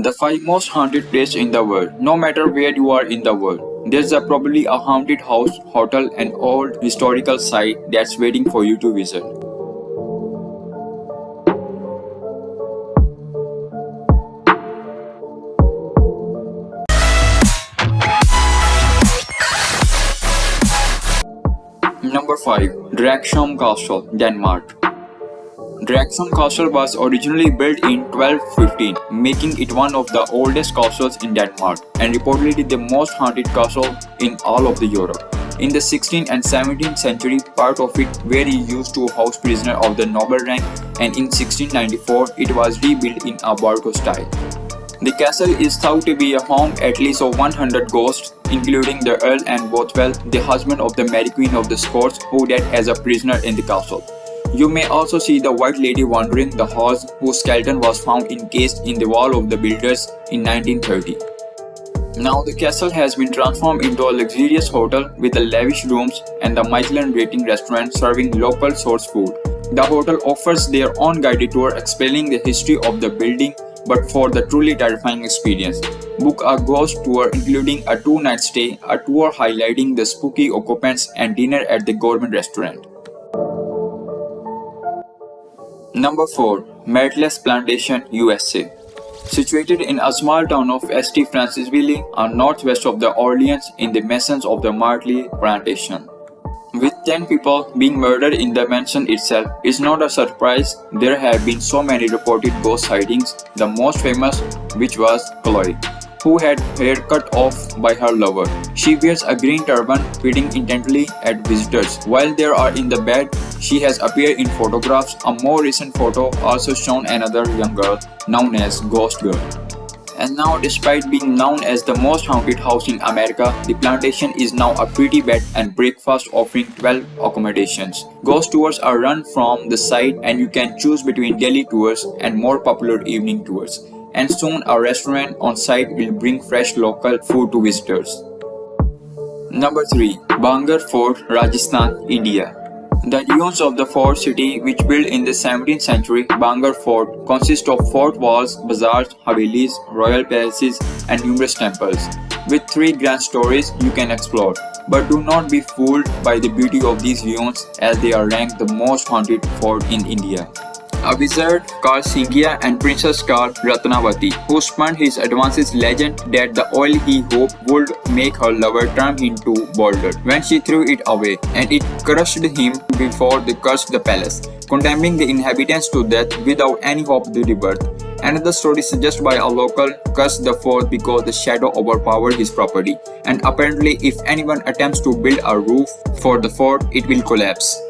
The 5 most haunted places in the world. No matter where you are in the world, there's probably a haunted house, hotel, and old historical site that's waiting for you to visit. Number 5. Dragsholm Castle, Denmark. Dragsholm Castle was originally built in 1215, making it one of the oldest castles in Denmark and reportedly the most haunted castle in all of Europe. In the 16th and 17th century, part of it were used to house prisoners of the noble rank, and in 1694 it was rebuilt in a Baroque style. The castle is thought to be a home at least of 100 ghosts, including the Earl and Bothwell, the husband of the Mary Queen of the Scots, who died as a prisoner in the castle. You may also see the White Lady wandering the halls, whose skeleton was found encased in the wall of the builders in 1930. Now the castle has been transformed into a luxurious hotel with the lavish rooms and the Michelin rating restaurant serving local source food. The hotel offers their own guided tour explaining the history of the building, but for the truly terrifying experience, book a ghost tour including a 2-night stay, a tour highlighting the spooky occupants, and dinner at the gourmet restaurant. Number 4. Myrtles Plantation, USA. Situated in a small town of St. Francisville, northwest of the Orleans, in the mansions of the Myrtles Plantation. With 10 people being murdered in the mansion itself, it's not a surprise there have been so many reported ghost sightings, the most famous which was Chloe, who had hair cut off by her lover. She wears a green turban, peering intently at visitors. While they are in the bed, she has appeared in photographs. A more recent photo also shown another young girl known as Ghost Girl. And now, despite being known as the most haunted house in America, the plantation is now a pretty bed and breakfast offering 12 accommodations. Ghost tours are run from the site, and you can choose between daily tours and more popular evening tours. And soon a restaurant on site will bring fresh local food to visitors. Number 3. Bhangarh Fort, Rajasthan, India. The ruins of the fort city, which built in the 17th century, Bhangarh Fort, consist of fort walls, bazaars, havelis, royal palaces, and numerous temples. With 3 grand stories you can explore, but do not be fooled by the beauty of these ruins, as they are ranked the most haunted fort in India. A wizard called Singhiya and princess called Ratnavati, who spun his advances legend that the oil he hoped would make her lover turn into boulder when she threw it away, and it crushed him before they cursed the palace, condemning the inhabitants to death without any hope of rebirth. Another story suggested by a local cursed the fort because the shadow overpowered his property, and apparently if anyone attempts to build a roof for the fort, it will collapse.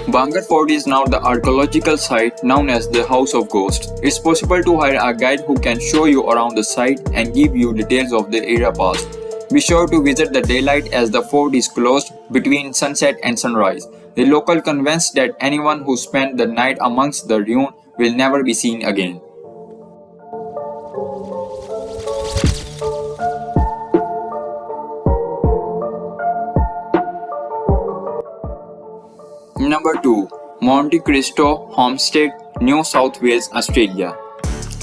Bhangarh Fort is now the archaeological site known as the House of Ghosts. It's possible to hire a guide who can show you around the site and give you details of the era past. Be sure to visit the daylight as the fort is closed between sunset and sunrise. The local convinced that anyone who spent the night amongst the ruins will never be seen again. Number 2. Monte Cristo Homestead, New South Wales, Australia.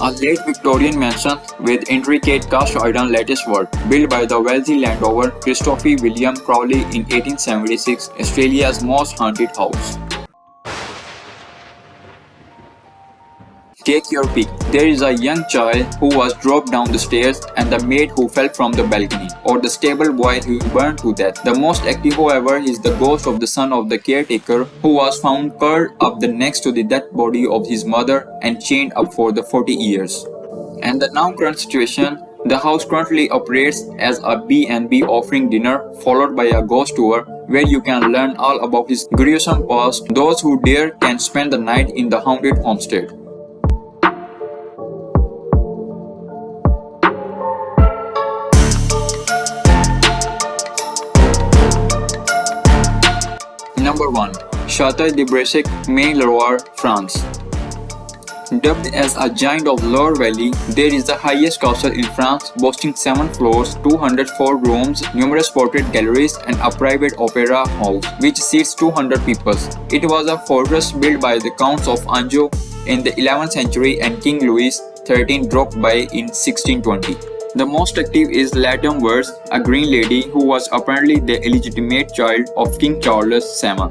A late Victorian mansion with intricate cast iron latticework built by the wealthy landowner Christopher William Crowley in 1876, Australia's most haunted house. Take your pick. There is a young child who was dropped down the stairs, and the maid who fell from the balcony, or the stable boy who burned to death. The most active, however, is the ghost of the son of the caretaker who was found curled up next to the dead body of his mother and chained up for the 40 years. And the now current situation, the house currently operates as a B&B offering dinner followed by a ghost tour where you can learn all about his gruesome past. Those who dare can spend the night in the haunted homestead. Number 1. Château de Bressuc, Maine-et-Loire, France. Dubbed as a giant of Loire Valley, there is the highest castle in France, boasting 7 floors, 204 rooms, numerous portrait galleries, and a private opera house, which seats 200 people. It was a fortress built by the Counts of Anjou in the 11th century and King Louis 13 dropped by in 1620. The most active is Latham Worth, a green lady who was apparently the illegitimate child of King Charles VII,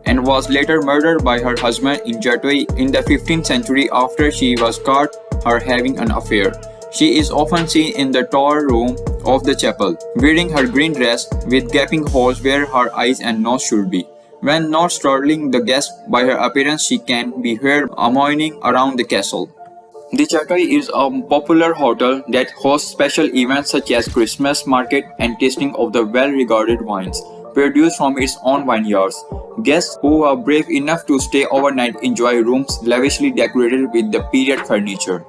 and was later murdered by her husband in Jatoi in the 15th century after she was caught her having an affair. She is often seen in the tower room of the chapel, wearing her green dress with gaping holes where her eyes and nose should be. When not startling the guests by her appearance, she can be heard moaning around the castle. The Chakai is a popular hotel that hosts special events such as Christmas market and tasting of the well-regarded wines produced from its own vineyards. Guests who are brave enough to stay overnight enjoy rooms lavishly decorated with the period furniture.